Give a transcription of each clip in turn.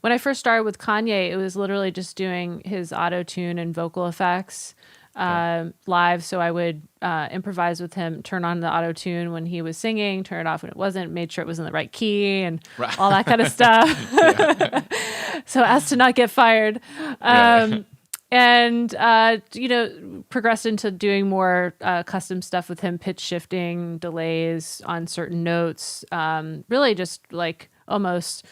When I first started with Kanye, it was literally just doing his auto tune and vocal effects live. So I would improvise with him, turn on the auto tune when he was singing, turn it off when it wasn't, made sure it was in the right key and all that kind of stuff. So as to not get fired. And, progressed into doing more custom stuff with him, pitch shifting, delays on certain notes, really just like almost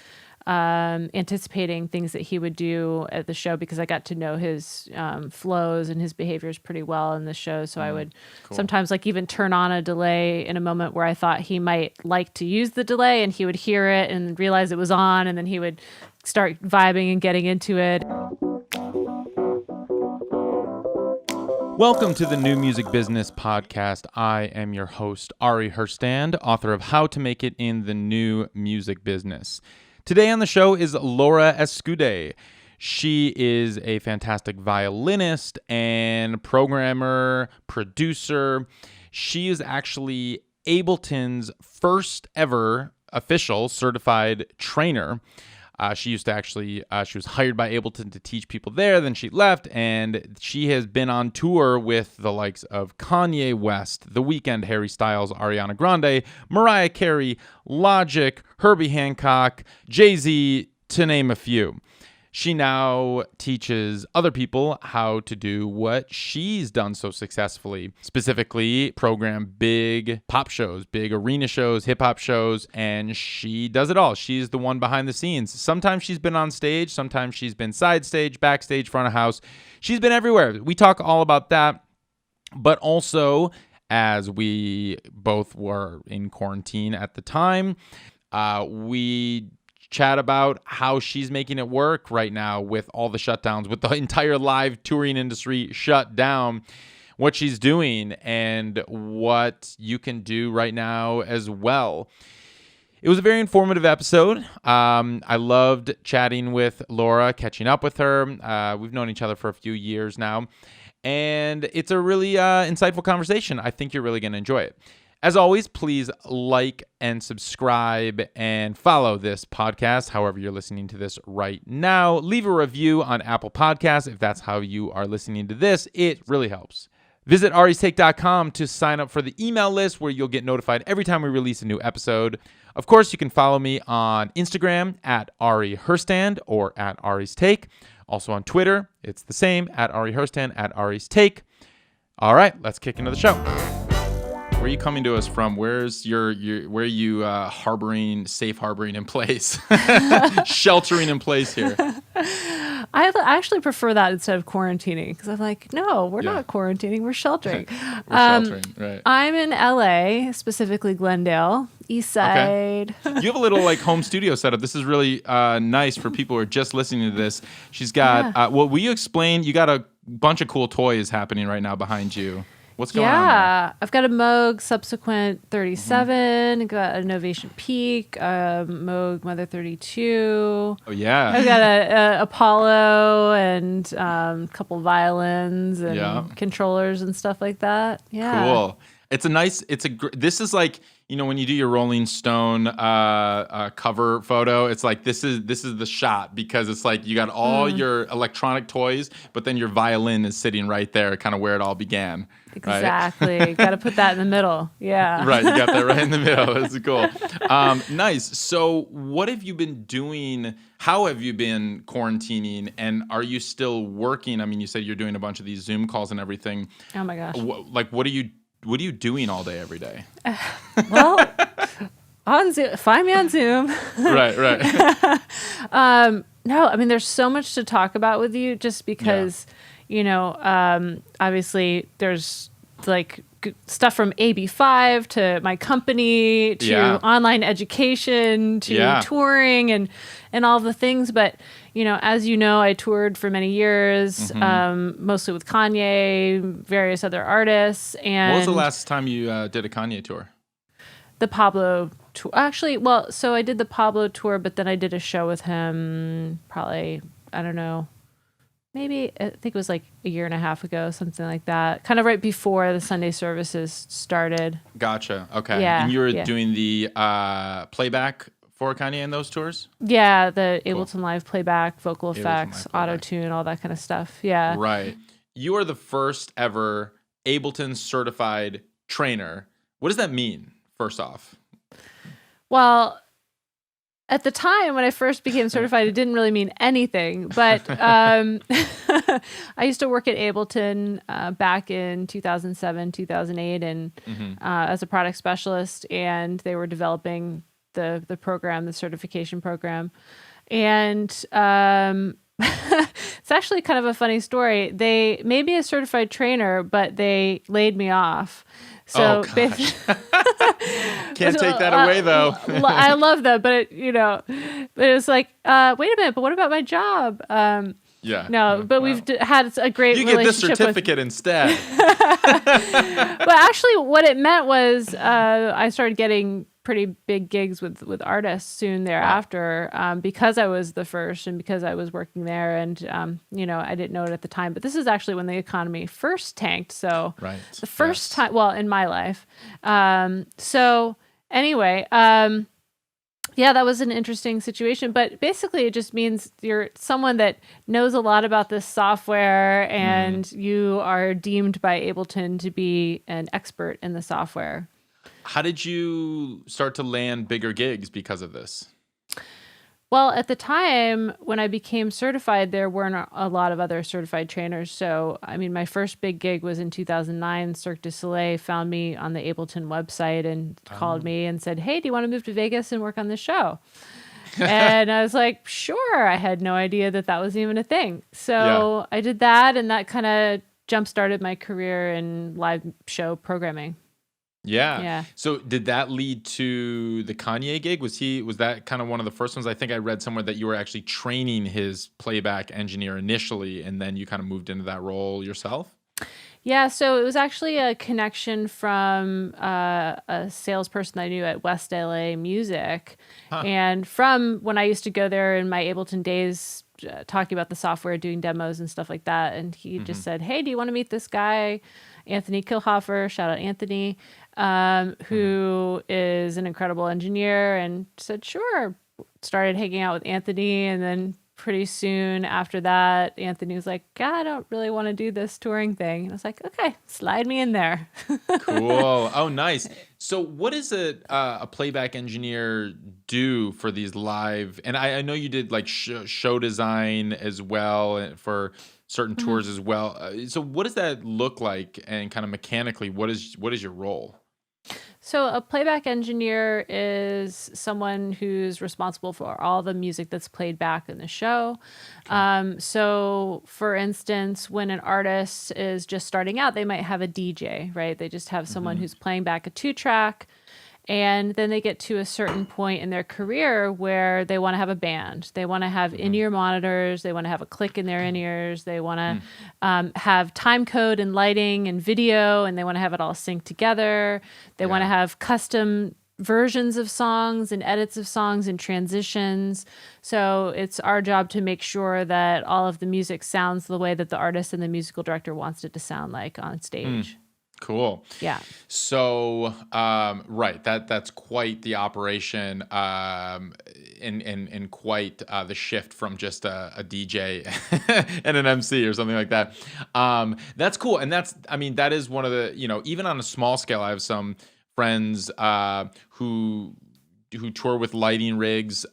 anticipating things that he would do at the show because I got to know his flows and his behaviors pretty well in the show. So I would sometimes like even turn on a delay in a moment where I thought he might like to use the delay, and he would hear it and realize it was on, and then he would start vibing and getting into it. Welcome to the New Music Business Podcast. I am your host, Ari Herstand, author of How to Make It in the New Music Business. Today on the show is Laura Escudé. She is a fantastic violinist and programmer, producer. She is actually Ableton's first ever official certified trainer. She used to she was hired by Ableton to teach people there. Then she left, and she has been on tour with the likes of Kanye West, The Weeknd, Harry Styles, Ariana Grande, Mariah Carey, Logic, Herbie Hancock, Jay-Z, to name a few. She now teaches other people how to do what she's done so successfully, specifically program big pop shows, big arena shows, hip hop shows, and she does it all. She's the one behind the scenes. Sometimes she's been on stage, sometimes she's been side stage, backstage, front of house. She's been everywhere. We talk all about that, but also as we both were in quarantine at the time, we chat about how she's making it work right now with all the shutdowns, with the entire live touring industry shut down, what she's doing and what you can do right now as well. It was a very informative episode. I loved chatting with Laura, catching up with her. We've known each other for a few years now, and it's a really insightful conversation. I think you're really going to enjoy it. As always, please like and subscribe and follow this podcast, however you're listening to this right now. Leave a review on Apple Podcasts if that's how you are listening to this. It really helps. Visit aristake.com to sign up for the email list where you'll get notified every time we release a new episode. Of course, you can follow me on Instagram at Ari Herstand or at Ari's Take. Also on Twitter, it's the same, at Ari Herstand, at Ari's Take. All right, let's kick into the show. Where are you coming to us from? Where's where are you safe harboring in place, sheltering in place here? I actually prefer that instead of quarantining because I'm like, no, we're not quarantining, we're sheltering. Sheltering, right? I'm in LA, specifically Glendale, East Side. Okay. You have a little like home studio setup. This is really nice for people who are just listening to this. She's got. Will you explain? You got a bunch of cool toys happening right now behind you. What's going on there? Yeah, I've got a Moog Subsequent 37, got a Novation Peak, Moog Mother 32. Oh, yeah. I've got a Apollo and a couple violins and controllers and stuff like that. Yeah. Cool. This is like, when you do your Rolling Stone cover photo, it's like this is the shot because it's like you got all your electronic toys, but then your violin is sitting right there, kind of where it all began. Exactly. Right? Got to put that in the middle. Yeah. Right. You got that right in the middle. That's cool. Nice. So what have you been doing? How have you been quarantining? And are you still working? I mean, you said you're doing a bunch of these Zoom calls and everything. Oh, my gosh. What are you doing all day, every day? Well, on Zoom, find me on Zoom. Right. No, I mean, there's so much to talk about with you just because, obviously there's like stuff from AB5 to my company to online education to touring and all the things. But, as you know, I toured for many years, mostly with Kanye, various other artists. And what was the last time you did a Kanye tour? The Pablo tour. Actually, so I did the Pablo tour, but then I did a show with him probably, I don't know, maybe I think it was like a year and a half ago, something like that. Kind of right before the Sunday services started. Gotcha. Okay. Yeah, and you were doing the playback for Kanye in those tours? Yeah, the Ableton Live playback, vocal Ableton effects, Live playback. auto-tune, all that kind of stuff. Yeah. Right. You are the first ever Ableton certified trainer. What does that mean, first off? Well, at the time when I first became certified, it didn't really mean anything. But I used to work at Ableton back in 2007, 2008, and as a product specialist, and they were developing the program, the certification program. And it's actually kind of a funny story. They made me a certified trainer, but they laid me off. So can't take that away though. I love that, but it was like, wait a minute, but what about my job? We've had a great relationship. You get this certificate instead. But actually, what it meant was I started getting pretty big gigs with artists soon thereafter, because I was the first and because I was working there, and I didn't know it at the time, but this is actually when the economy first tanked. So the first time, well, in my life. So anyway, that was an interesting situation, but basically it just means you're someone that knows a lot about this software, and you are deemed by Ableton to be an expert in the software. How did you start to land bigger gigs because of this? Well, at the time when I became certified, there weren't a lot of other certified trainers. So, I mean, my first big gig was in 2009. Cirque du Soleil found me on the Ableton website and called me and said, "Hey, do you want to move to Vegas and work on this show?" And I was like, sure. I had no idea that was even a thing. So I did that, and that kind of jump-started my career in live show programming. Yeah. So did that lead to the Kanye gig? Was that kind of one of the first ones? I think I read somewhere that you were actually training his playback engineer initially, and then you kind of moved into that role yourself? Yeah, so it was actually a connection from a salesperson I knew at West LA Music. And from when I used to go there in my Ableton days, talking about the software, doing demos and stuff like that. And he just said, "Hey, do you want to meet this guy, Anthony Kilhofer?" Shout out Anthony, who is an incredible engineer, and said, sure. Started hanging out with Anthony, and then pretty soon after that, Anthony was like, "God, I don't really want to do this touring thing." And I was like, okay, slide me in there. Cool. Oh, nice. So what does a playback engineer do for these live? And I know you did like show design as well for certain tours as well. So what does that look like, and kind of mechanically, what is your role? So a playback engineer is someone who's responsible for all the music that's played back in the show. So for instance, when an artist is just starting out, they might have a DJ, right? They just have someone who's playing back a 2-track. And then they get to a certain point in their career where they want to have a band. They want to have in-ear monitors. They want to have a click in their in-ears. They want to have time code and lighting and video, and they want to have it all synced together. They want to have custom versions of songs and edits of songs and transitions. So it's our job to make sure that all of the music sounds the way that the artist and the musical director wants it to sound like on stage. Cool. Yeah. So, right, that's quite the operation, and quite the shift from just a DJ and an MC or something like that. That's cool, and that is one of the, even on a small scale, I have some friends who tour with lighting rigs.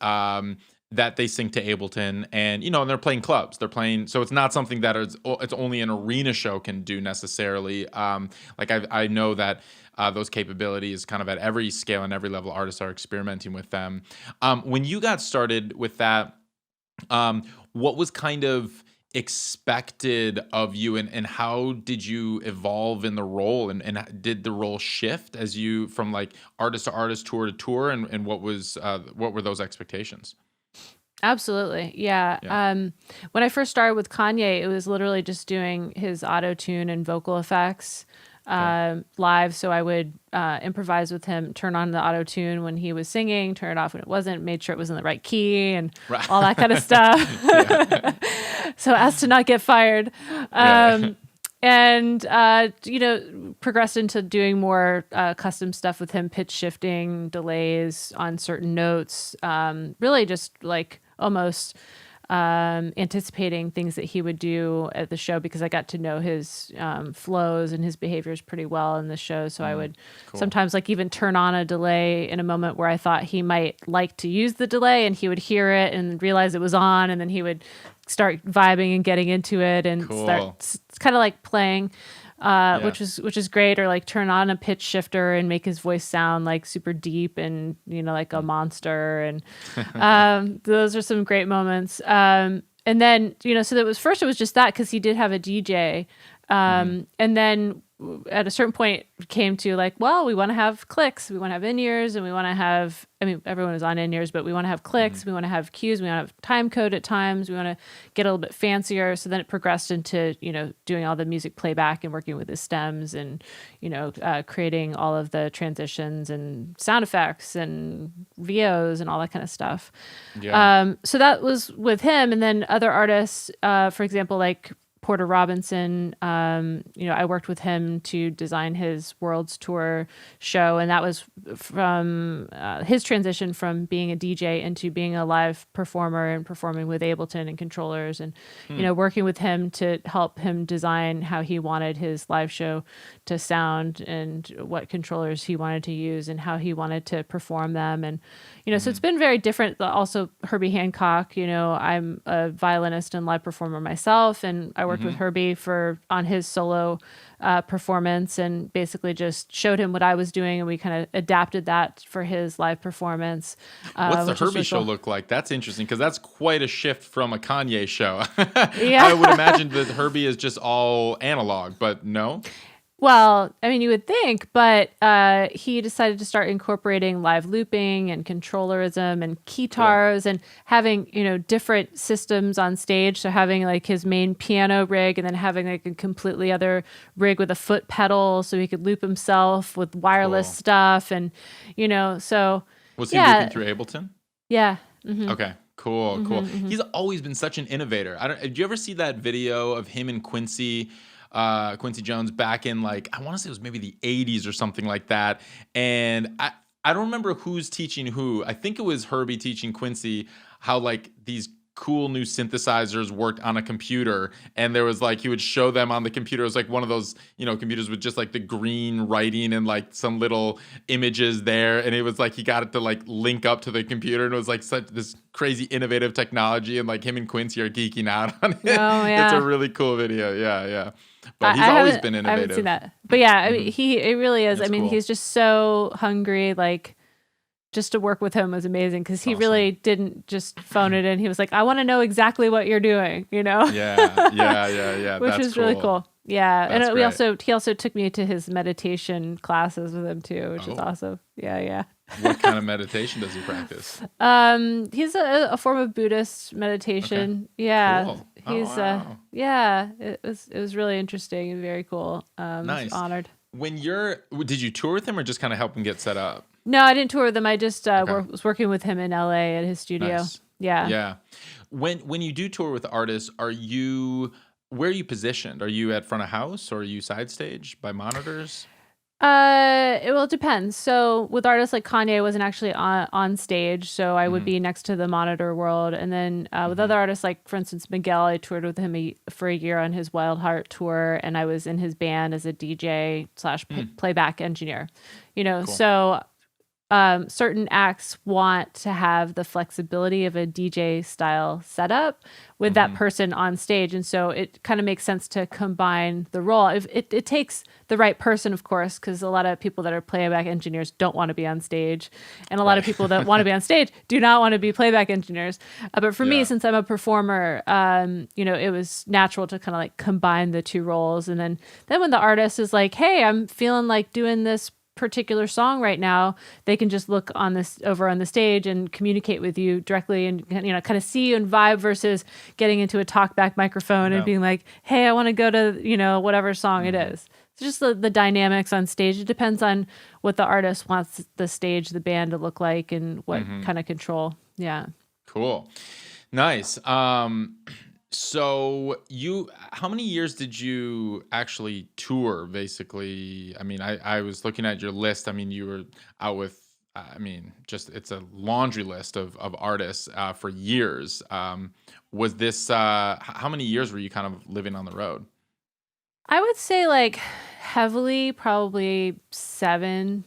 That they sync to Ableton, and and they're playing clubs. So it's not something that it's only an arena show can do necessarily. Like I know that those capabilities kind of at every scale and every level, artists are experimenting with them. When you got started with that, what was kind of expected of you, and how did you evolve in the role, and did the role shift as you from like artist to artist, tour to tour, and what were those expectations? Absolutely. Yeah. When I first started with Kanye, it was literally just doing his auto-tune and vocal effects live. So I would improvise with him, turn on the auto-tune when he was singing, turn it off when it wasn't, made sure it was in the right key and all that kind of stuff. So as to not get fired. and progressed into doing more custom stuff with him, pitch shifting, delays on certain notes, really just like almost anticipating things that he would do at the show, because I got to know his flows and his behaviors pretty well in the show. So I would sometimes like even turn on a delay in a moment where I thought he might like to use the delay, and he would hear it and realize it was on, and then he would start vibing and getting into it and start. It's kind of like playing. Which is great, or like turn on a pitch shifter and make his voice sound like super deep and like a monster, and those are some great moments. And then so that was first, it was just that because he did have a DJ, and then at a certain point it came to like, well, we want to have clicks, we want to have in-ears, and we want to have, I mean, everyone is on in-ears, but we want to have clicks, we want to have cues, we want to have time code at times, we want to get a little bit fancier. So then it progressed into, doing all the music playback and working with the stems and, creating all of the transitions and sound effects and VOs and all that kind of stuff. Yeah. So that was with him. And then other artists, for example, like Porter Robinson, I worked with him to design his Worlds Tour show, and that was from his transition from being a DJ into being a live performer and performing with Ableton and controllers, and working with him to help him design how he wanted his live show to sound and what controllers he wanted to use and how he wanted to perform them. And so it's been very different. Also Herbie Hancock, I'm a violinist and live performer myself, and I worked with Herbie on his solo performance, and basically just showed him what I was doing, and we kind of adapted that for his live performance. What's the Herbie show look like? That's interesting, because that's quite a shift from a Kanye show. Yeah. I would imagine that Herbie is just all analog, but no? Well, I mean, you would think, but he decided to start incorporating live looping and controllerism and keytars and having, different systems on stage. So having like his main piano rig, and then having like a completely other rig with a foot pedal so he could loop himself with wireless stuff. And, so. Was he looping through Ableton? Yeah. Mm-hmm. Okay. Cool. Mm-hmm. He's always been such an innovator. Did you ever see that video of him and Quincy Jones back in, like, I want to say it was maybe the 80s or something like that? And I don't remember who's teaching who. I think it was Herbie teaching Quincy how like these cool new synthesizers worked on a computer, and there was like, he would show them on the computer. It was like one of those, computers with just like the green writing and like some little images there, and it was like he got it to like link up to the computer, and it was like such this crazy innovative technology, and like him and Quincy are geeking out on it. Oh, yeah. It's a really cool video. Yeah. But he's always been innovative. I haven't seen that. But yeah, I mean, it really is. That's cool. He's just so hungry, like, just to work with him was amazing, because he really didn't just phone it in. He was like, I want to know exactly what you're doing, Yeah. Which is really cool. Yeah. That's and great. he also took me to his meditation classes with him too, which is awesome. Yeah. What kind of meditation does he practice? He's a form of Buddhist meditation. Okay. Yeah. Cool. He's wow. It was really interesting and very cool. Nice. Honored. Did you tour with him or just kind of help him get set up? No, I didn't tour with him. I just was working with him in LA at his studio. Nice. Yeah. When you do tour with artists, where are you positioned? Are you at front of house, or are you side stage by monitors? It depends. So with artists like Kanye, I wasn't actually on stage, so I would be next to the monitor world. And then with other artists, like for instance Miguel, I toured with him for a year on his Wild Heart tour, and I was in his band as a DJ / playback engineer. Cool. So certain acts want to have the flexibility of a DJ style setup with that person on stage. And so it kind of makes sense to combine the role. It takes the right person, of course, because a lot of people that are playback engineers don't want to be on stage. And a lot of people that want to be on stage do not want to be playback engineers. But for me, since I'm a performer, it was natural to kind of like combine the two roles. And then when the artist is like, hey, I'm feeling like doing this particular song right now, they can just look over on the stage and communicate with you directly, and kind of see you and vibe, versus getting into a talkback microphone and being like, hey, I want to go to whatever song it is. It's just the dynamics on stage. It depends on what the artist wants the stage, the band to look like, and what kind of control. Yeah. Cool. Nice. So how many years did you actually tour, basically? I mean, I was looking at your list. I mean, you were out with, I mean, just it's a laundry list of artists for years. Was this, how many years were you kind of living on the road? I would say like heavily, probably 7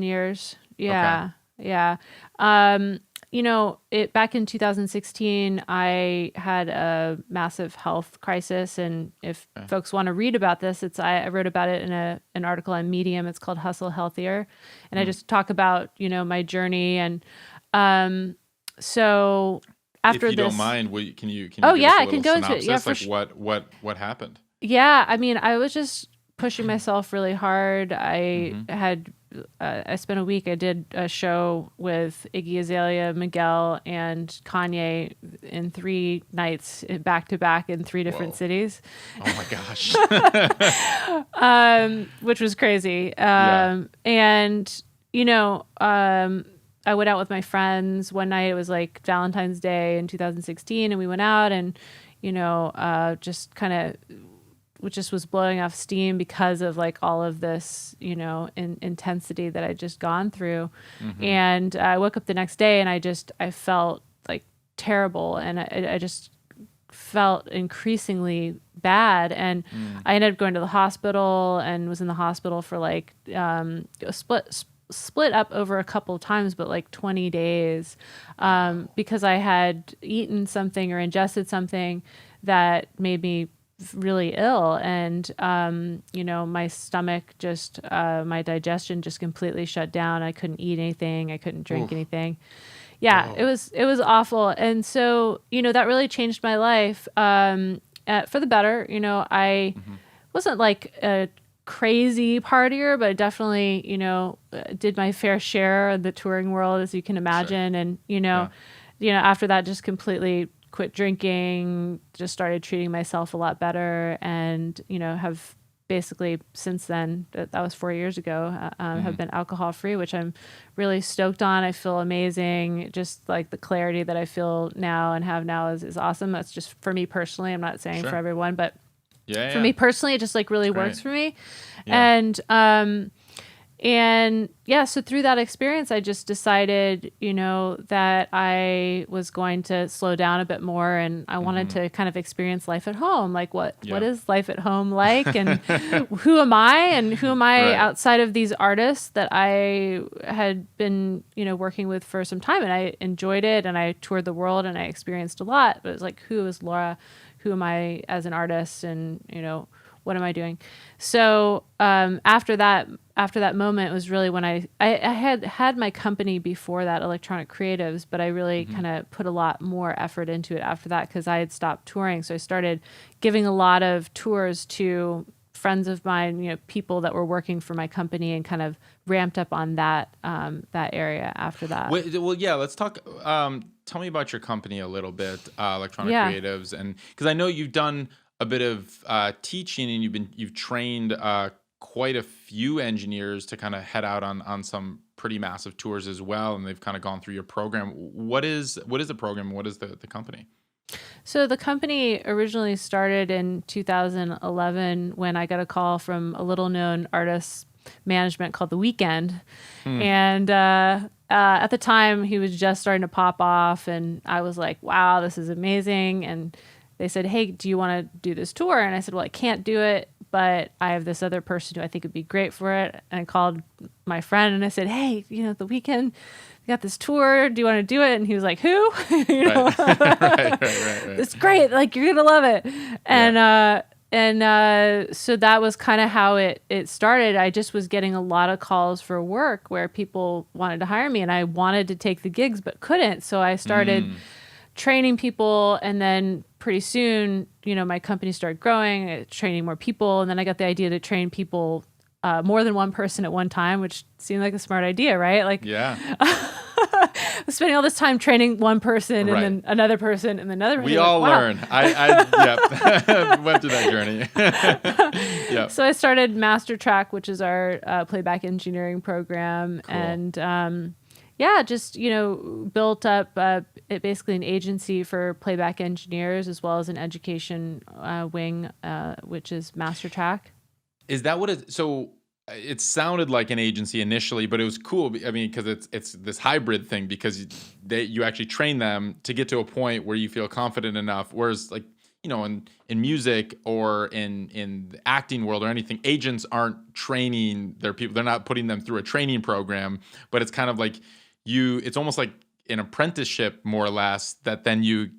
years. Okay. Yeah, yeah. Um, it back in 2016, I had a massive health crisis, and if Okay. folks want to read about this, I wrote about it in an article on Medium. It's called Hustle Healthier, and I Hmm. just talk about my journey. And um, so If after you don't this, mind, can you oh give yeah, us a I can little go into it. Yeah, synopsis? for Like sure. what happened? Yeah, I mean, I was just pushing myself really hard. Mm-hmm. I spent a week. I did a show with Iggy Azalea, Miguel, and Kanye in 3 nights back to back in 3 different Whoa. cities, Oh my gosh. which was crazy. Yeah. And you know, I went out with my friends one night. It was like Valentine's Day in 2016, and we went out and just kind of which just was blowing off steam because of like all of this, intensity that I'd just gone through. Mm-hmm. And I woke up the next day and I felt like terrible. And I just felt increasingly bad. And Mm. I ended up going to the hospital and was in the hospital for like, split up over a couple of times, but like 20 days, because I had eaten something or ingested something that made me really ill. And my stomach just my digestion just completely shut down. I couldn't eat anything, I couldn't drink Oof. anything. Yeah, Whoa. it was awful. And so that really changed my life, for the better. I Mm-hmm. wasn't like a crazy partier, but I definitely did my fair share of the touring world, as you can Sure. imagine. And Yeah. after that, just completely quit drinking, just started treating myself a lot better, and have basically since then, that was 4 years ago, Mm-hmm. have been alcohol free, which I'm really stoked on. I feel amazing. Just like the clarity that I feel now and have now is awesome. That's just for me personally. I'm not saying for Sure. everyone, but Yeah. for Yeah. me personally, it just like really It's great. works for me. Yeah. And yeah, so through that experience, I just decided, that I was going to slow down a bit more, and I wanted Mm-hmm. to kind of experience life at home. Like what Yeah. is life at home like, and who am I, and who am I Right. outside of these artists that I had been, working with for some time, and I enjoyed it, and I toured the world, and I experienced a lot. But it was like, who is Laura? Who am I as an artist? And what am I doing? So after that moment was really when I had my company before that, Electronic Creatives, but I really Mm-hmm. kind of put a lot more effort into it after that, because I had stopped touring. So I started giving a lot of tours to friends of mine, people that were working for my company, and kind of ramped up on that area after that. Wait, well, yeah. Let's talk. Tell me about your company a little bit, Electronic Yeah. Creatives, and because I know you've done a bit of teaching, and you've trained quite a few engineers to kind of head out on some pretty massive tours as well, and they've kind of gone through your program. What is the program? And what is the company? So the company originally started in 2011 when I got a call from a little known artist management called The Weeknd. Hmm. And at the time, he was just starting to pop off. And I was like, wow, this is amazing. And they said, hey, do you want to do this tour? And I said, well, I can't do it, but I have this other person who I think would be great for it. And I called my friend and I said, hey, The Weeknd got this tour. Do you want to do it? And he was like, who? Right. Right. It's great. Like, you're going to love it. And so that was kind of how it started. I just was getting a lot of calls for work where people wanted to hire me, and I wanted to take the gigs but couldn't. So I started training people, and then pretty soon, my company started growing, training more people, and then I got the idea to train people, more than one person at one time, which seemed like a smart idea, right? Like, Yeah. I was spending all this time training one person, Right. and then another person, and then another person. We Like, all wow. learn. Yep. Went through that journey. Yep. So I started Master Track, which is our playback engineering program. Cool. And Yeah, just, built up basically an agency for playback engineers as well as an education wing, which is Master Track. Is that what it? So it sounded like an agency initially, but it was cool. I mean, because it's this hybrid thing because you actually train them to get to a point where you feel confident enough. Whereas like in music or in the acting world or anything, agents aren't training their people. They're not putting them through a training program, but it's kind of like it's almost like an apprenticeship more or less that then you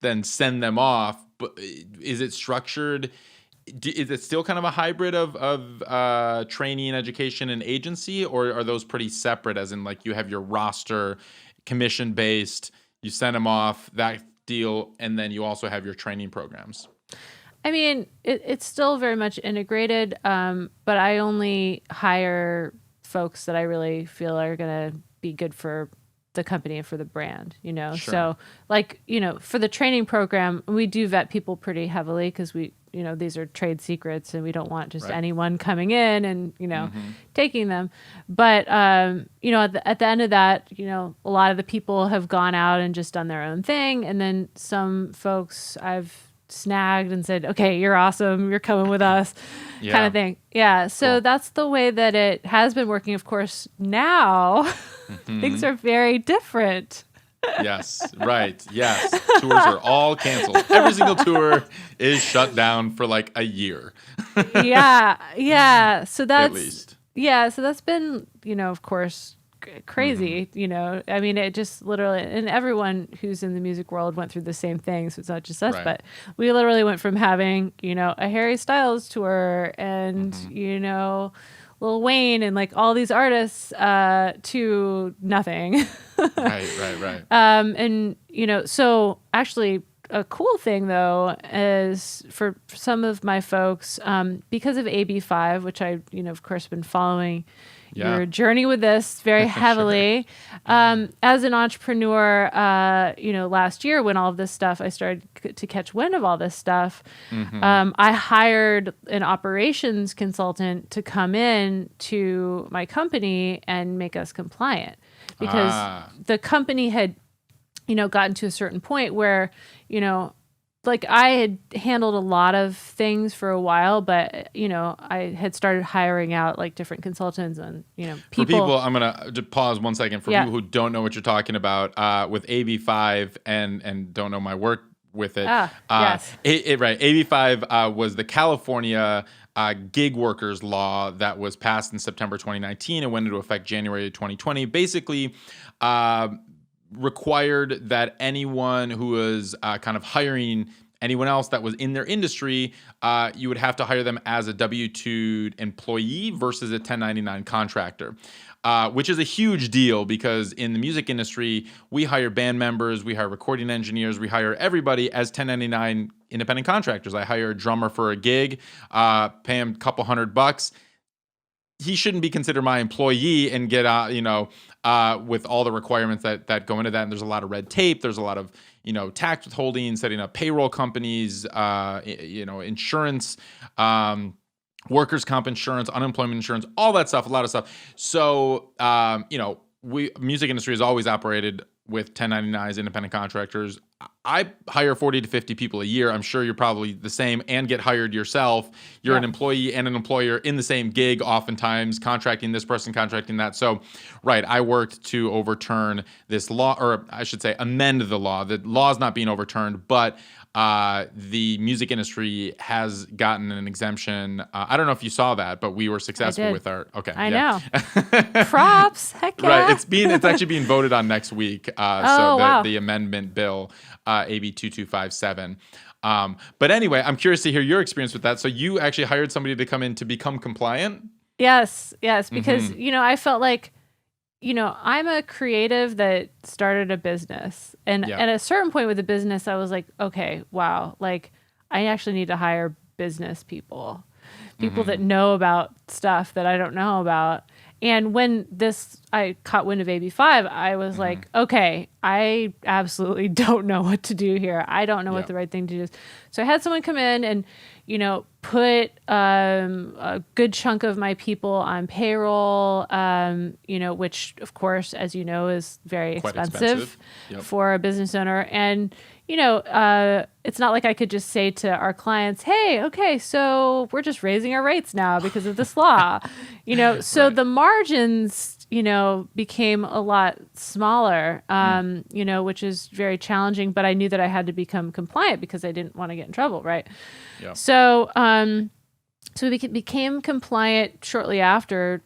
then send them off. But is it structured? Is it still kind of a hybrid of training, education, and agency, or are those pretty separate? As in, like you have your roster, commission based, you send them off that deal, and then you also have your training programs. I mean, it's still very much integrated, but I only hire folks that I really feel are going to be good for the company and for the brand, Sure. So like, for the training program, we do vet people pretty heavily because these are trade secrets and we don't want just anyone coming in and, taking them. But, at the end of that, a lot of the people have gone out and just done their own thing. And then some folks I've snagged and said, okay, you're awesome, you're coming with us, kind of thing. Yeah. So cool. That's the way that it has been working. Of course, now things are very different. Yes, right. Yes. Tours are all canceled. Every single tour is shut down for like a year. Yeah. So that's, at least. Yeah. So that's been, of course, crazy, I mean, it just literally, and everyone who's in the music world went through the same thing. So it's not just us, but we literally went from having, a Harry Styles tour and, Lil Wayne and like all these artists to nothing. Right. And, so actually a cool thing though is for some of my folks, because of AB5, which I, of course, been following your journey with this very heavily. Sure. As an entrepreneur, last year when all of this stuff, I started to catch wind of all this stuff. I hired an operations consultant to come in to my company and make us compliant because the company had, gotten to a certain point where, like I had handled a lot of things for a while, but I had started hiring out like different consultants and people. For people, I'm gonna just pause 1 second for people who don't know what you're talking about with AB5 and don't know my work with it. Yes. Right. AB5 was the California gig workers law that was passed in September 2019 and went into effect January 2020. Basically, required that anyone who was kind of hiring anyone else that was in their industry, you would have to hire them as a W-2 employee versus a 1099 contractor, which is a huge deal because in the music industry, we hire band members, we hire recording engineers, we hire everybody as 1099 independent contractors. I hire a drummer for a gig, pay him a couple $100. He shouldn't be considered my employee and get with all the requirements that go into that. And there's a lot of red tape. There's a lot of, tax withholding, setting up payroll companies, insurance, workers' comp insurance, unemployment insurance, all that stuff, a lot of stuff. So, music industry has always operated with 1099s, independent contractors. I hire 40 to 50 people a year. I'm sure you're probably the same and get hired yourself. You're an employee and an employer in the same gig, oftentimes contracting this person, contracting that. So, right, I worked to overturn this law, or I should say amend the law. The law is not being overturned, but the music industry has gotten an exemption. I don't know if you saw that, but we were successful with our. Okay, I know. Props, heck yeah. Right, it's actually being voted on next week. The amendment bill, AB 2257. But anyway, I'm curious to hear your experience with that. So you actually hired somebody to come in to become compliant? Yes, because I felt like. I'm a creative that started a business. And at a certain point with the business, I was like, okay, wow, like I actually need to hire business people that know about stuff that I don't know about. And when I caught wind of AB5, I was like, okay, I absolutely don't know what to do here. I don't know what the right thing to do is. So I had someone come in and, put a good chunk of my people on payroll, which, of course, as you know, is very Quite expensive Yep. for a business owner. And it's not like I could just say to our clients, hey, okay, so we're just raising our rates now because of this law, so Right. the margins, became a lot smaller, which is very challenging, but I knew that I had to become compliant because I didn't want to get in trouble. Right. Yeah. So we became compliant shortly after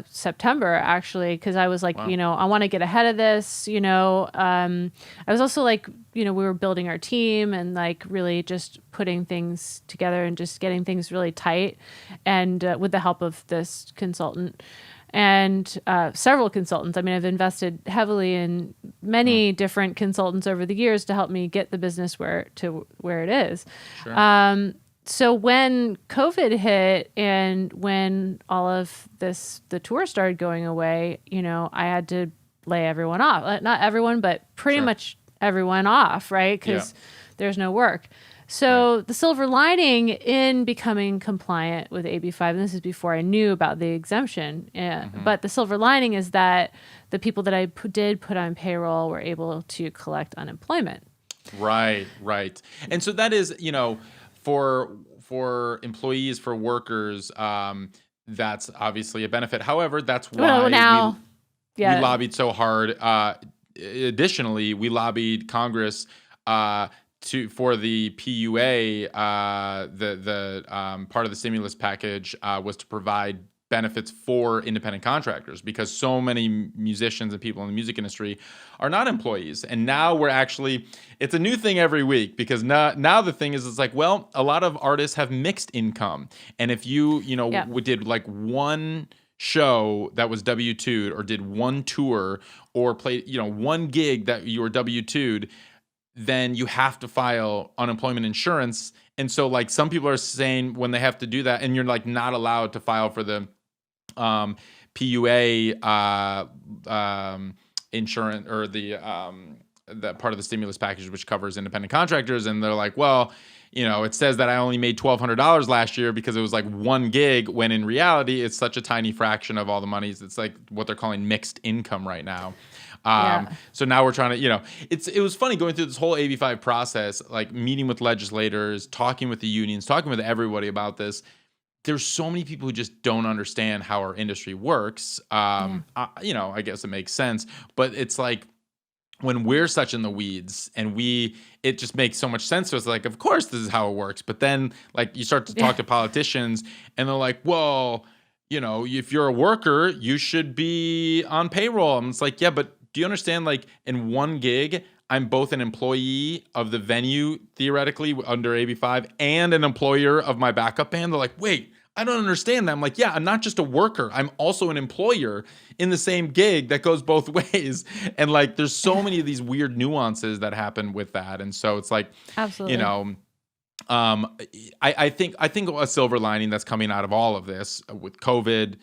September, actually, because I was like, Wow. I want to get ahead of this. I was also like, we were building our team and like really just putting things together and just getting things really tight, and with the help of this consultant and several consultants. I mean, I've invested heavily in many different consultants over the years to help me get the business where it is. Sure. So when COVID hit and when all of the tour started going away, I had to lay everyone off. Not everyone, but pretty Sure. much everyone off, right? Because there's no work. So the silver lining in becoming compliant with AB5, and this is before I knew about the exemption, but the silver lining is that the people that I did put on payroll were able to collect unemployment. Right. And so that is, for employees, for workers, that's obviously a benefit. However, that's why we lobbied so hard. Additionally, we lobbied Congress for the PUA. The part of the stimulus package was to provide benefits for independent contractors, because so many musicians and people in the music industry are not employees. And now it's a new thing every week, because now the thing is, it's like, well, a lot of artists have mixed income. And if you did like one show that was W-2'd, or did one tour, or played, one gig that you were W-2'd, then you have to file unemployment insurance. And so like some people are saying when they have to do that, and you're like not allowed to file for the PUA insurance, or the part of the stimulus package which covers independent contractors, and they're like, well, it says that I only made $1,200 last year because it was like one gig, when in reality it's such a tiny fraction of all the monies. It's like what they're calling mixed income right now. So now we're trying to, it was funny going through this whole AB5 process, like meeting with legislators, talking with the unions, talking with everybody about this. There's so many people who just don't understand how our industry works. I guess it makes sense, but it's like, when we're such in the weeds, and it just makes so much sense to us. Like, of course this is how it works. But then like you start to talk to politicians, and they're like, well, if you're a worker, you should be on payroll. And it's like, yeah, but do you understand, like, in one gig, I'm both an employee of the venue, theoretically, under AB5, and an employer of my backup band? They're like, wait, I don't understand that. I'm like, yeah, I'm not just a worker. I'm also an employer in the same gig. That goes both ways. And like, there's so many of these weird nuances that happen with that. And so it's like, absolutely. I think a silver lining that's coming out of all of this, with COVID,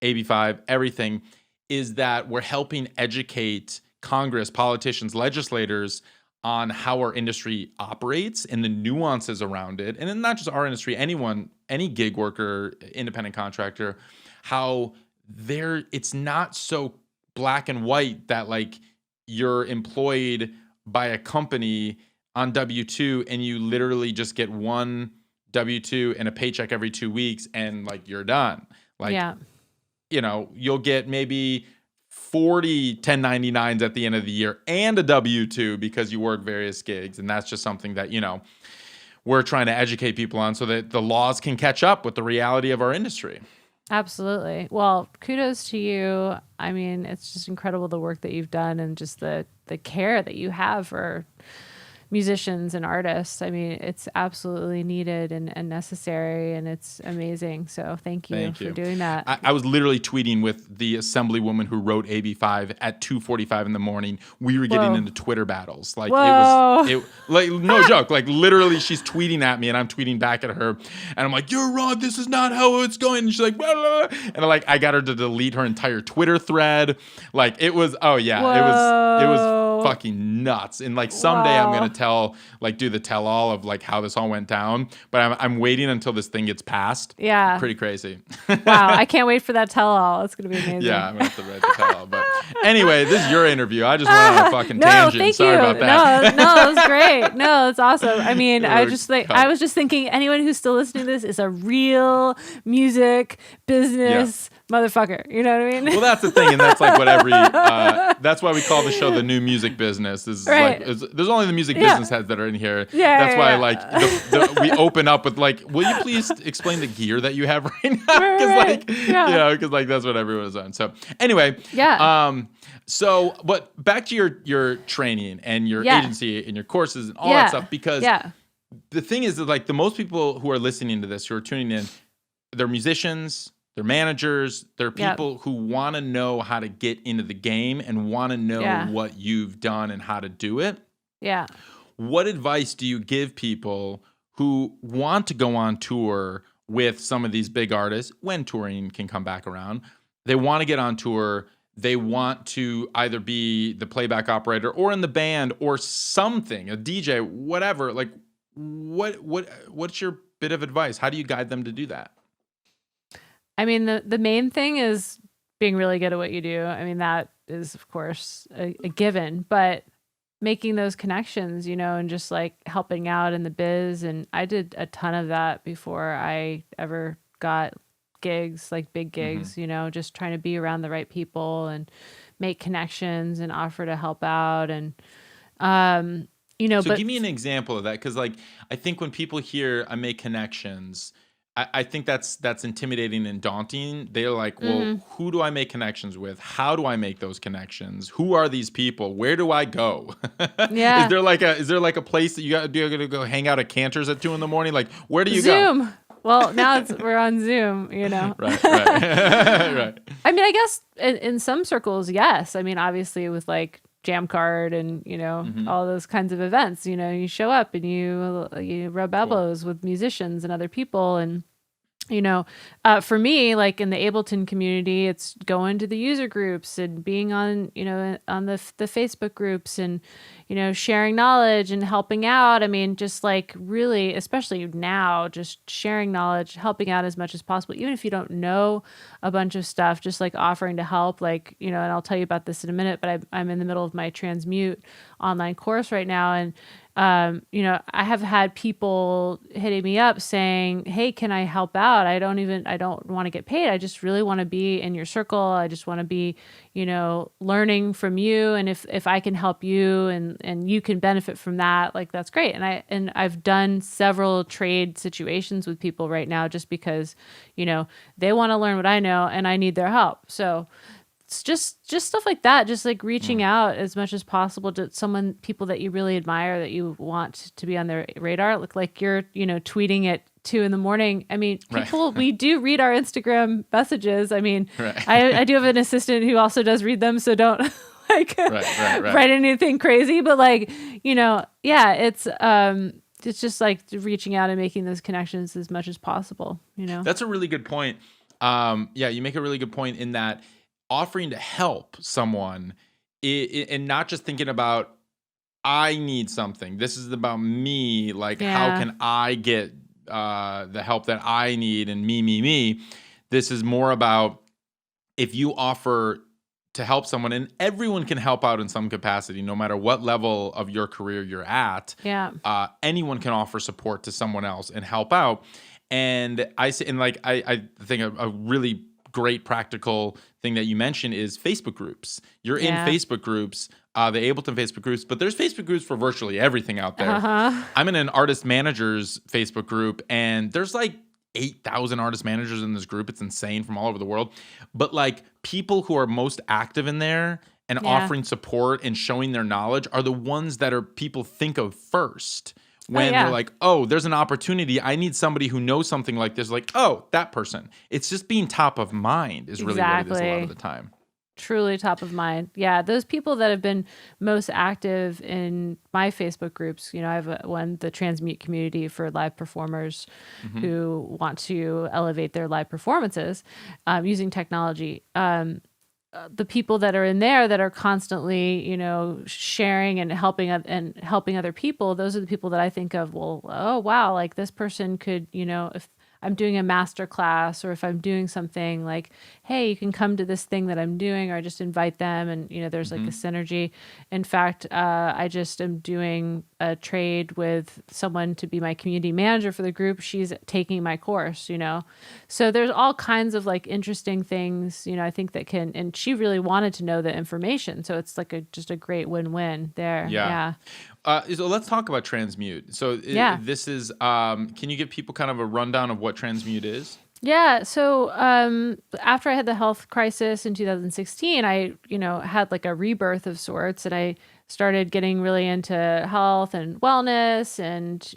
AB5, everything, is that we're helping educate Congress, politicians, legislators on how our industry operates and the nuances around it. And then not just our industry, any gig worker, independent contractor, how it's not so black and white that like you're employed by a company on W-2 and you literally just get one W-2 and a paycheck every 2 weeks and like you're done. Like, you'll get maybe 40 1099s at the end of the year and a W-2 because you work various gigs. And that's just something that, we're trying to educate people on, so that the laws can catch up with the reality of our industry. Absolutely. Well, kudos to you. I mean, it's just incredible the work that you've done, and just the care that you have for musicians and artists. I mean, it's absolutely needed and necessary, and it's amazing. So thank you for doing that. I was literally tweeting with the assemblywoman who wrote AB5 at 2:45 in the morning. We were getting into Twitter battles. Like it like no joke. Like literally she's tweeting at me and I'm tweeting back at her. And I'm like, you're wrong. This is not how it's going. And she's like, blah, blah, blah. And I got her to delete her entire Twitter thread. Like it was, it was fucking nuts. And like someday I'm going to do the tell all of like how this all went down. But I'm waiting until this thing gets passed. Yeah. Pretty crazy. Wow. I can't wait for that tell all. It's going to be amazing. Yeah. I'm going to have to write the tell all. But anyway, this is your interview. I just went on a fucking tangent. Sorry about that. No, that was great. No, it's awesome. I mean, I was just thinking anyone who's still listening to this is a real music business motherfucker. You know what I mean? Well, that's the thing. And that's like what that's why we call the show the new music business. Is right. There's only the music business heads that are in here. That's why we open up with like, will you please explain the gear that you have right now? Because that's what everyone is on. So anyway, so but back to your training and your agency and your courses and all that stuff, because the thing is that like the most people who are listening to this, who are tuning in, they're musicians, they're managers, they're people who want to know how to get into the game and want to know what you've done and how to do it. Yeah. What advice do you give people who want to go on tour with some of these big artists when touring can come back around? They want to get on tour. They want to either be the playback operator or in the band or something, a DJ, whatever. Like, what's your bit of advice? How do you guide them to do that? I mean, the main thing is being really good at what you do. I mean, that is, of course, a given, but making those connections, and just like helping out in the biz. And I did a ton of that before I ever got gigs, like big gigs, just trying to be around the right people and make connections and offer to help out. And, So give me an example of that. Cause like, I think when people hear I make connections, I think that's intimidating and daunting. They're like, well, who do I make connections with? How do I make those connections? Who are these people? Where do I go? Yeah. Is there like a place that you're gonna go hang out at Cantor's at 2 a.m? Like, where do you Zoom. go? Well, now we're on Zoom, Right. Right. I mean, I guess in some circles, yes. I mean, obviously with like Jam Card and, all those kinds of events, you show up and you rub elbows with musicians and other people. And, for me, like in the Ableton community, it's going to the user groups and being on, on the Facebook groups and, sharing knowledge and helping out. I mean, just like really, especially now, just sharing knowledge, helping out as much as possible, even if you don't know a bunch of stuff, just like offering to help, like, and I'll tell you about this in a minute, but I'm in the middle of my Transmute online course right now. And, I have had people hitting me up saying, hey, can I help out? I don't want to get paid. I just really want to be in your circle. I just want to be, learning from you. And if I can help you and you can benefit from that, like, that's great. And I've done several trade situations with people right now just because, they want to learn what I know and I need their help. So it's just stuff like that, just like reaching out as much as possible to people that you really admire, that you want to be on their radar. Look like you're, tweeting at 2 a.m. I mean, people, we do read our Instagram messages. I mean, I do have an assistant who also does read them. So don't like write anything crazy, but like, it's just like reaching out and making those connections as much as possible, That's a really good point. You make a really good point in that offering to help someone and not just thinking about, I need something. This is about me. Like, how can I get the help that I need and me. This is more about if you offer to help someone, and everyone can help out in some capacity, no matter what level of your career you're at. Yeah. Anyone can offer support to someone else and help out. And I think a really great practical thing that you mentioned is Facebook groups. You're in Facebook groups, the Ableton Facebook groups, but there's Facebook groups for virtually everything out there. I'm in an artist managers Facebook group, and there's like 8,000 artist managers in this group. It's insane, from all over the world. But like, people who are most active in there and Yeah. offering support and showing their knowledge are the ones that are people think of first when they're like, oh, there's an opportunity. I need somebody who knows something like this. Like, oh, that person. It's just being top of mind is really what it is a lot of the time. Truly top of mind. Yeah, those people that have been most active in my Facebook groups, I have the Transmute community for live performers who want to elevate their live performances using technology. The people that are in there that are constantly, sharing and helping other people, those are the people that I think of, well, oh, wow, like this person could, if I'm doing a master class or if I'm doing something like, hey, you can come to this thing that I'm doing, or I just invite them and, there's like a synergy. In fact, I just am doing a trade with someone to be my community manager for the group. She's taking my course, So there's all kinds of like interesting things, I think that can, and she really wanted to know the information. So it's like just a great win-win there. Yeah. So let's talk about Transmute. So this is, can you give people kind of a rundown of what Transmute is? Yeah. So after I had the health crisis in 2016, I, had like a rebirth of sorts, and I started getting really into health and wellness and,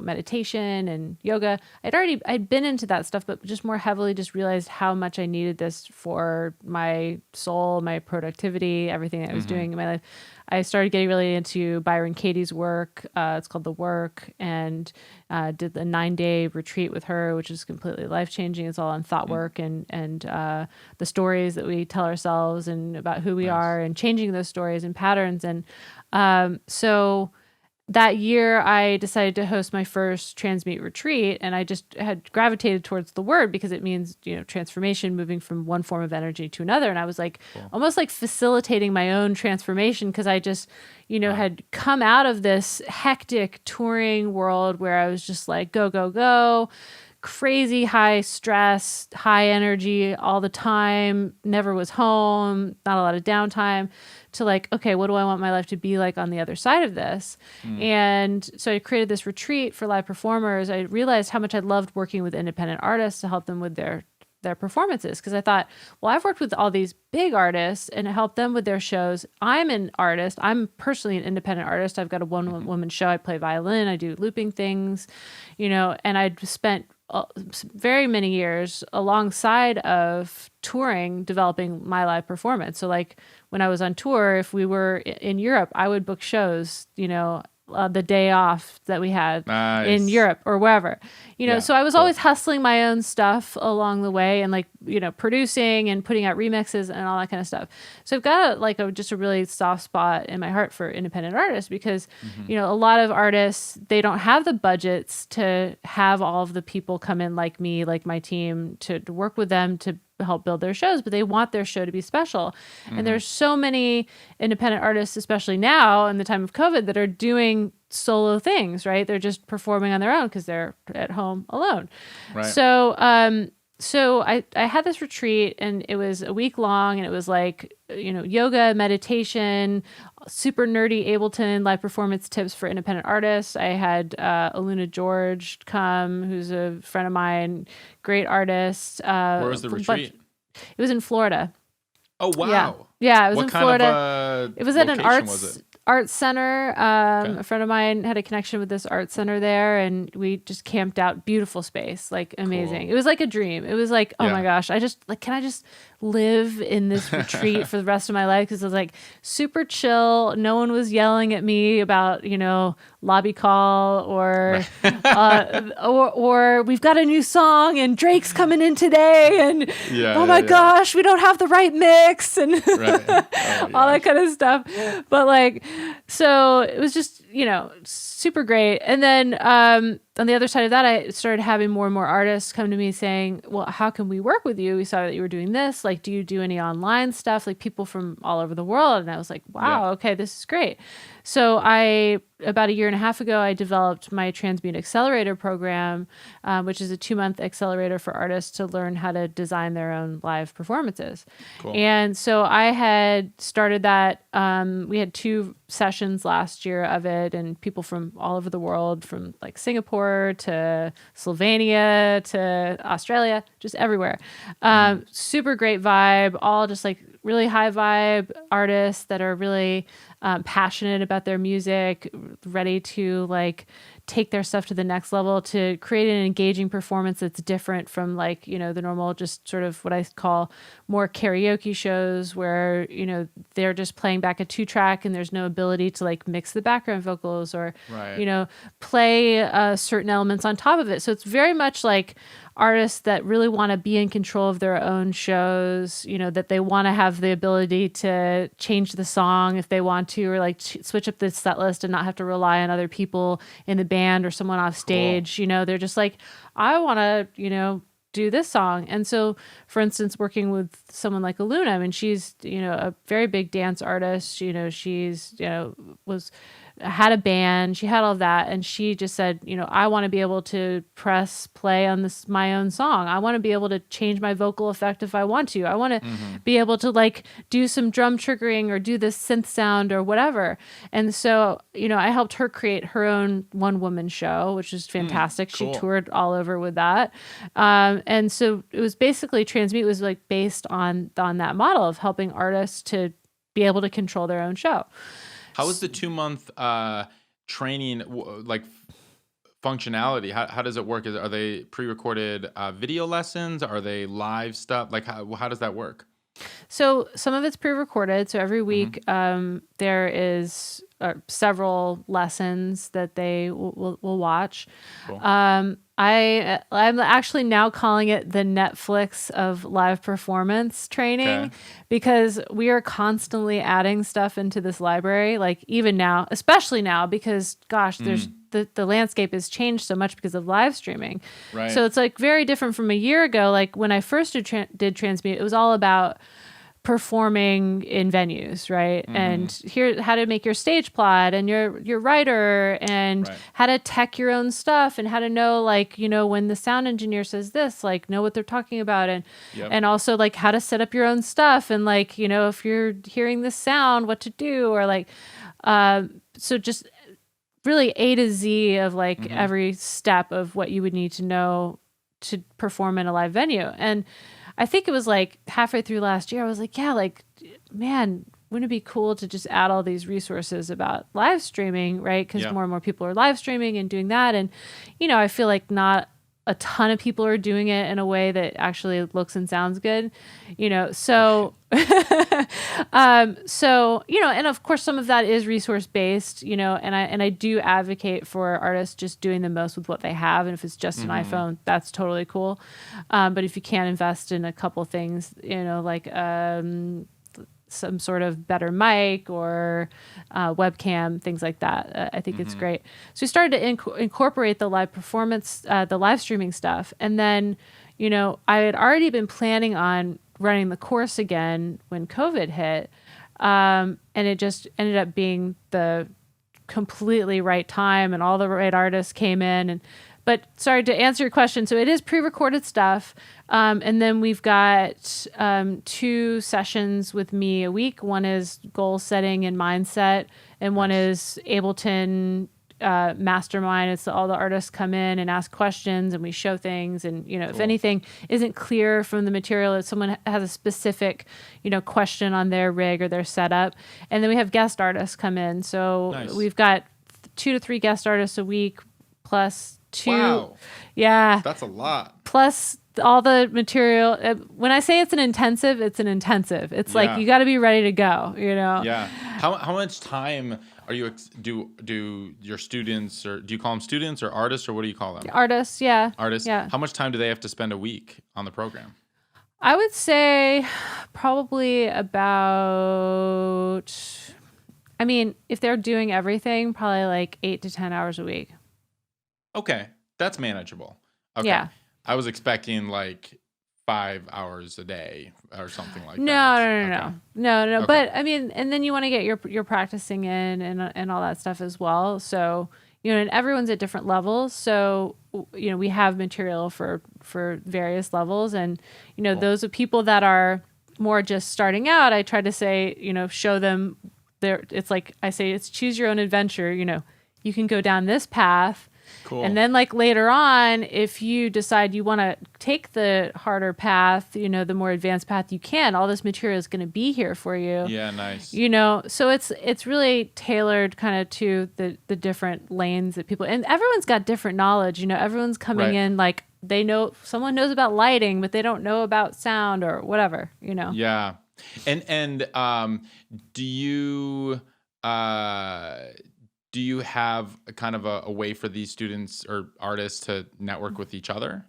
meditation and yoga. I'd been into that stuff, but just more heavily just realized how much I needed this for my soul, my productivity, everything that I was doing in my life. I started getting really into Byron Katie's work. It's called The Work, and did the 9-day retreat with her, which is completely life-changing. It's all on thought work and the stories that we tell ourselves and about who we are, and changing those stories and patterns. And so that year I decided to host my first Transmute retreat, and I just had gravitated towards the word because it means, transformation, moving from one form of energy to another. And I was like, almost like facilitating my own transformation, because I just, had come out of this hectic touring world where I was just like, go, go, go, crazy high stress, high energy all the time, never was home, not a lot of downtime, to like, okay, what do I want my life to be like on the other side of this? And so I created this retreat for live performers. I realized how much I loved working with independent artists to help them with their performances, because I thought, well, I've worked with all these big artists and helped them with their shows. I'm an artist. I'm personally an independent artist. I've got a one-woman show. I play violin. I do looping things, and I'd spent very many years alongside of touring, developing my live performance. So like when I was on tour, if we were in Europe, I would book shows, the day off that we had in Europe or wherever, so I was always hustling my own stuff along the way, and like, producing and putting out remixes and all that kind of stuff. So I've got just a really soft spot in my heart for independent artists, because, a lot of artists, they don't have the budgets to have all of the people come in like me, like my team, to work with them to help build their shows, but they want their show to be special. And there's so many independent artists, especially now in the time of COVID, that are doing solo things, right? They're just performing on their own because they're at home alone. Right. So I had this retreat, and it was a week long, and it was like, yoga, meditation, super nerdy Ableton live performance tips for independent artists. I had Aluna George come, who's a friend of mine, great artist. Where was the retreat? It was in Florida. Oh, wow. Yeah, it was what in kind Florida. It was at an arts arts center. A friend of mine had a connection with this art center there, and we just camped out. Beautiful space, like amazing. Cool. It was like a dream. It was like, oh my gosh, can I just live in this retreat for the rest of my life? Because it was like super chill. No one was yelling at me about, lobby call or or we've got a new song and Drake's coming in today, and oh my gosh, we don't have the right mix, and all that kind of stuff. But like, so it was just, super great. And then on the other side of that, I started having more and more artists come to me saying, well, how can we work with you? We saw that you were doing this. Like, do you do any online stuff? Like people from all over the world. And I was like, wow, okay, this is great. So about a year and a half ago, I developed my Transmute Accelerator program, which is a 2-month accelerator for artists to learn how to design their own live performances. Cool. And so I had started that. We had 2 sessions last year of it, and people from all over the world, from like Singapore to Slovenia to Australia, just everywhere. Super great vibe, all just like really high vibe artists that are really passionate about their music, ready to like take their stuff to the next level, to create an engaging performance that's different from like, you know, the normal, just sort of what I call more karaoke shows where, you know, they're just playing back a 2-track and there's no ability to like mix the background vocals or, you know, play certain elements on top of it. So it's very much like artists that really want to be in control of their own shows, you know, that they want to have the ability to change the song if they want to, or like switch up the set list and not have to rely on other people in the band or someone off stage. You know, they're just like, I want to, you know, do this song. And so, for instance, working with someone like Aluna, I mean, she's, you know, a very big dance artist. You know, she's, you know, had a band, she had all that, and she just said, you know, I want to be able to press play on this my own song. I want to be able to change my vocal effect if I want to. I want to be able to like do some drum triggering or do this synth sound or whatever. And so, you know, I helped her create her own one-woman show, which is fantastic. Cool. She toured all over with that. And so it was basically Transmute was like based on that model of helping artists to be able to control their own show. How is the 2-month training like functionality? How does it work? Are they pre-recorded video lessons? Are they live stuff? Like how does that work? So some of it's pre-recorded. So every week there is several lessons that they will watch. Cool. I'm actually now calling it the Netflix of live performance training because we are constantly adding stuff into this library. Like even now, especially now, because gosh, there's the landscape has changed so much because of live streaming. Right. So it's like very different from a year ago. Like when I first did Transmute, it was all about performing in venues, right? And here, how to make your stage plot and your writer and how to tech your own stuff and how to know, like, you know, when the sound engineer says this, like know what they're talking about. And also like how to set up your own stuff. And like, you know, if you're hearing this sound, what to do, or like, so just really A to Z of like every step of what you would need to know to perform in a live venue. And I think it was like halfway through last year, I was like, yeah, like, man, wouldn't it be cool to just add all these resources about live streaming, right? Because more and more people are live streaming and doing that. And, you know, I feel like not a ton of people are doing it in a way that actually looks and sounds good, you know, so, so, you know, and of course some of that is resource based, you know, and I do advocate for artists just doing the most with what they have. And if it's just an iPhone, that's totally cool. But if you can't invest in a couple things, you know, like, some sort of better mic or webcam, things like that. I think it's great. So we started to incorporate the live performance, the live streaming stuff. And then, you know, I had already been planning on running the course again when COVID hit. And it just ended up being the completely right time and all the right artists came in. But sorry, to answer your question, so it is pre-recorded stuff. And then we've got 2 sessions with me a week. One is goal setting and mindset, and one is Ableton mastermind. It's all the artists come in and ask questions, and we show things. And, you know, if anything isn't clear from the material, if someone has a specific, you know, question on their rig or their setup. And then we have guest artists come in. So we've got 2 to 3 guest artists a week, plus 2. Wow. Yeah. That's a lot. Plus all the material. When I say it's an intensive, it's an intensive. It's like you got to be ready to go, you know? Yeah. How much time are you do your students, or do you call them students or artists, or what do you call them? Artists, yeah. Artists? Yeah. How much time do they have to spend a week on the program? I would say probably about, I mean, if they're doing everything, probably like 8 to 10 hours a week. Okay, that's manageable. Okay. Yeah. I was expecting like 5 hours a day or something like that. No. Okay. But I mean, and then you want to get your practicing in and all that stuff as well. So, you know, and everyone's at different levels. So, you know, we have material for various levels, and, you know, those are people that are more just starting out. I try to say, you know, show them it's like I say, it's choose your own adventure. You know, you can go down this path. Cool. And then like later on, if you decide you want to take the harder path, you know, the more advanced path you can, all this material is going to be here for you. Yeah, nice. You know, so it's really tailored kind of to the different lanes that people, and everyone's got different knowledge. You know, everyone's coming in like they know, someone knows about lighting, but they don't know about sound or whatever, you know. Yeah. And do you have a kind of a way for these students or artists to network with each other?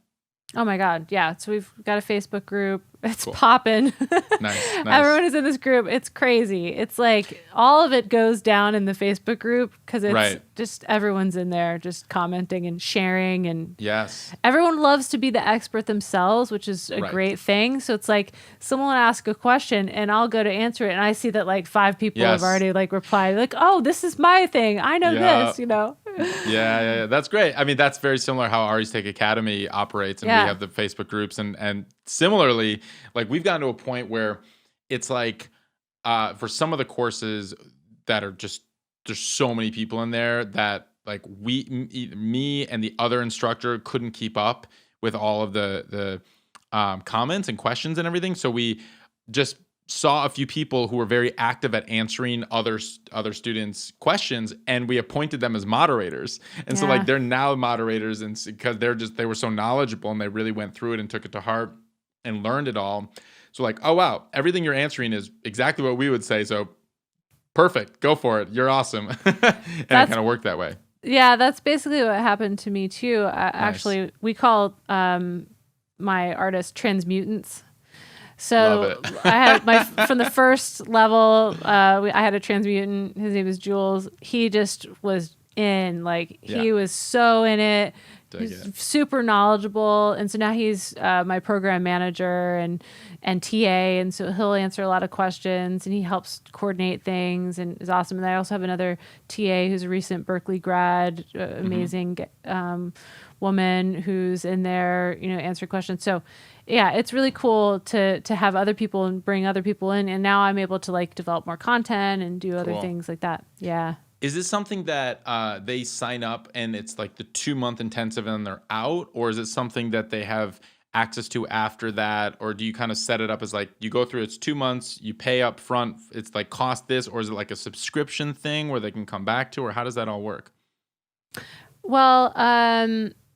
Oh my God. Yeah. So we've got a Facebook group. It's Cool. popping. Nice. Everyone is in this group. It's crazy. It's like all of it goes down in the Facebook group because it's just everyone's in there just commenting and sharing. And yes, everyone loves to be the expert themselves, which is a great thing. So it's like someone will ask a question and I'll go to answer it. And I see that like 5 people have already like replied like, oh, this is my thing. I know this, you know? Yeah. That's great. I mean, that's very similar how Ari's Tech Academy operates. And we have the Facebook groups and similarly, like we've gotten to a point where it's like for some of the courses that are just, there's so many people in there that like me and the other instructor couldn't keep up with all of the comments and questions and everything. So we just saw a few people who were very active at answering other students' questions, and we appointed them as moderators. And so like they're now moderators, and because they were so knowledgeable and they really went through it and took it to heart and learned it all. So like, oh wow, everything you're answering is exactly what we would say. So perfect, go for it. You're awesome. And it kind of worked that way. Yeah, that's basically what happened to me too. Actually, we call my artists transmutants. So I had from the first level, I had a transmutant. His name is Jules. He just was in, like, he was so in it. He's super knowledgeable. And so now he's my program manager and TA. And so he'll answer a lot of questions and he helps coordinate things and is awesome. And I also have another TA who's a recent Berkeley grad, amazing woman who's in there, you know, answering questions. So yeah, it's really cool to have other people and bring other people in. And now I'm able to like develop more content and do other things like that. Yeah. Is this something that they sign up and it's like the 2-month intensive and then they're out? Or is it something that they have access to after that? Or do you kind of set it up as like you go through, it's 2 months, you pay up front, it's like cost this, or is it like a subscription thing where they can come back to, or how does that all work? Well,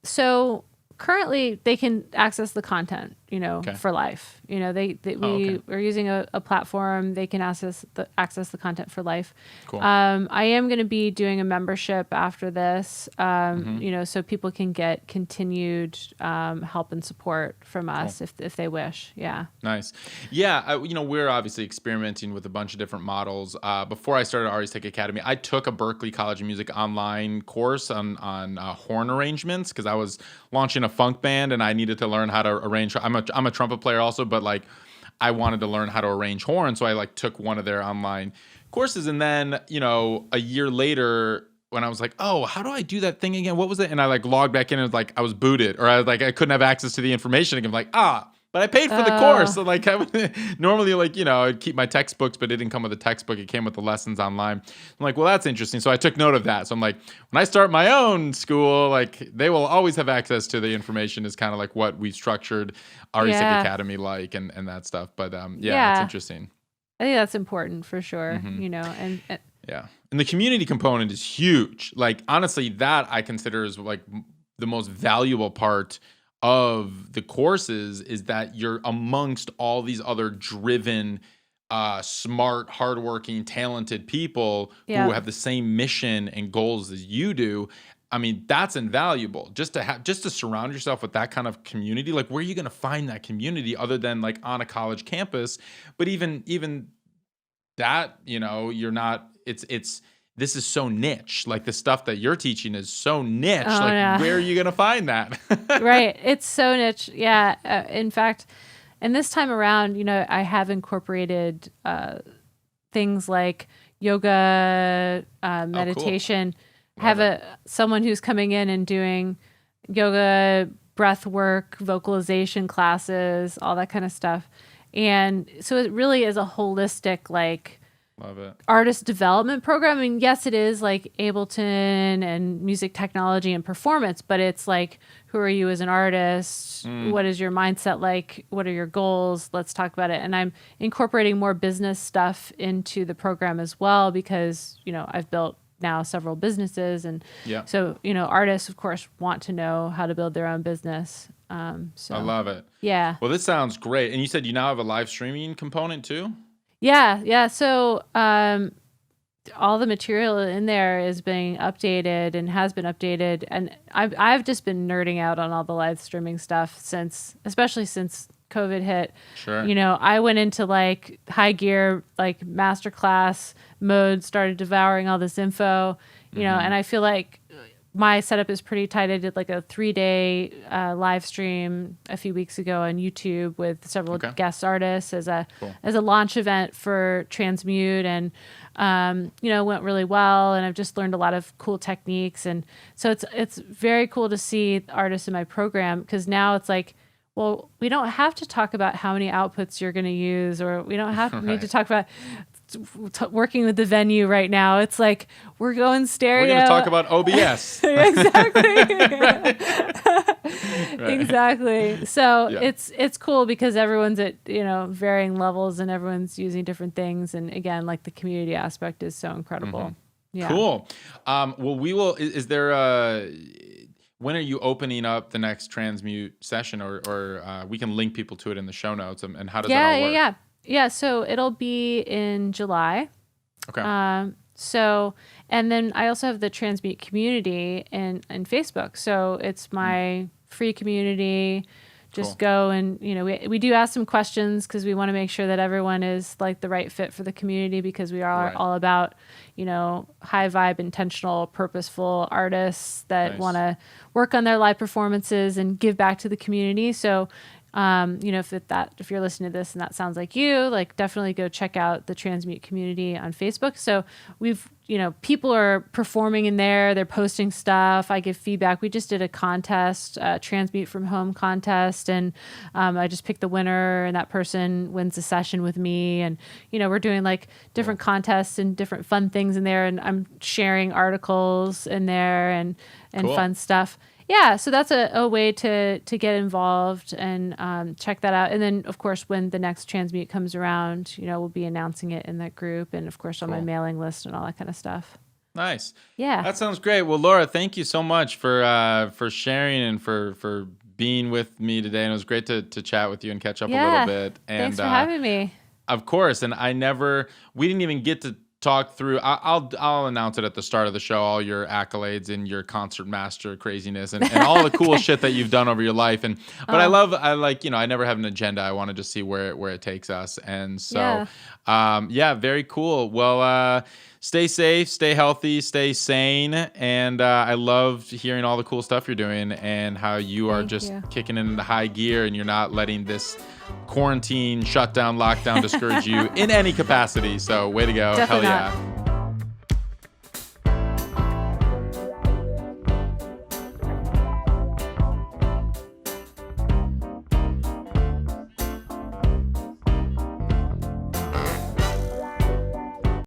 so currently they can access the content, you know, for life. You know, we are using a platform. They can access the content for life. Cool. I am going to be doing a membership after this, you know, so people can get continued help and support from us if they wish. Yeah. Nice. Yeah. You know, we're obviously experimenting with a bunch of different models. Before I started Ari's Tech Academy, I took a Berkeley College of Music online course on horn arrangements because I was launching a funk band and I needed to learn how to arrange. I'm a trumpet player also, but like I wanted to learn how to arrange horn, so I like took one of their online courses. And then, you know, a year later, when I was like, oh, how do I do that thing again? What was it? And I like logged back in and it was like I was booted, or I couldn't have access to the information again. I'm like, but I paid for the course. So like I would, normally, like, you know, I'd keep my textbooks, but it didn't come with a textbook. It came with the lessons online. I'm like, well, that's interesting. So I took note of that. So I'm like, when I start my own school, like they will always have access to the information, is kind of like what we structured Ari's Tech Academy like and that stuff. But it's interesting. I think that's important for sure, you know, and yeah. And the community component is huge. Like, honestly, that I consider is like the most valuable part of the courses, is that you're amongst all these other driven, smart, hardworking, talented people who have the same mission and goals as you do. I mean, that's invaluable. Just to surround yourself with that kind of community. Like, where are you going to find that community other than like on a college campus? But even that, you know, you're not. This is so niche. Like the stuff that you're teaching is so niche. Where are you going to find that? Right. It's so niche. Yeah. In fact, and this time around, you know, I have incorporated things like yoga, meditation. Have someone who's coming in and doing yoga, breath work, vocalization classes, all that kind of stuff. And so it really is a holistic, like, Love it. artist development program. I mean, yes, it is like Ableton and music technology and performance, but it's like, who are you as an artist? What is your mindset like? What are your goals? Let's talk about it. And I'm incorporating more business stuff into the program as well because, I've built now several businesses. And so, artists, of course, want to know how to build their own business. So I love it. Yeah. Well, this sounds great. And you said you now have a live streaming component too? Yeah. So all the material in there is being updated and has been updated. And I've just been nerding out on all the live streaming stuff especially since COVID hit. Sure. I went into like high gear, like masterclass mode, started devouring all this info, and I feel like my setup is pretty tight. I did like a 3-day live stream a few weeks ago on YouTube with several guest artists as a launch event for Transmute, and went really well. And I've just learned a lot of cool techniques, and so it's very cool to see artists in my program because now it's like, well, we don't have to talk about how many outputs you're going to use, or we don't have need to talk about working with the venue right now. It's like we're going stereo. We're going to talk about OBS. Exactly. So it's cool because everyone's at varying levels and everyone's using different things. And again, like the community aspect is so incredible. Yeah. Cool. Well, we will. Is there when are you opening up the next Transmute session, or we can link people to it in the show notes? And how does that all work? Yeah, so it'll be in July. Okay. And then I also have the Transmute community in Facebook. So it's my free community. Just go and, we do ask some questions because we want to make sure that everyone is like the right fit for the community because we are all about, high vibe, intentional, purposeful artists that want to work on their live performances and give back to the community. So, if you're listening to this and that sounds like you, like definitely go check out the Transmute community on Facebook. So we've, people are performing in there, they're posting stuff. I give feedback. We just did a contest, Transmute from Home contest. And I just picked the winner and that person wins a session with me. And, we're doing like different contests and different fun things in there. And I'm sharing articles in there and fun stuff. Yeah, so that's a way to get involved and check that out. And then, of course, when the next Transmute comes around, we'll be announcing it in that group and, of course, on my mailing list and all that kind of stuff. Nice. Yeah. That sounds great. Well, Laura, thank you so much for sharing and for being with me today. And it was great to chat with you and catch up a little bit. And, thanks for having me. Of course. And we didn't even get to talk through. I'll announce it at the start of the show, all your accolades and your concert master craziness and all the cool shit that you've done over your life. But I never have an agenda. I want to just see where it takes us. And so very cool. Well, stay safe, stay healthy, stay sane. And I love hearing all the cool stuff you're doing and how you are just kicking into high gear and you're not letting this quarantine, shutdown, lockdown discourage you in any capacity. So way to go. Definitely Hell yeah. not.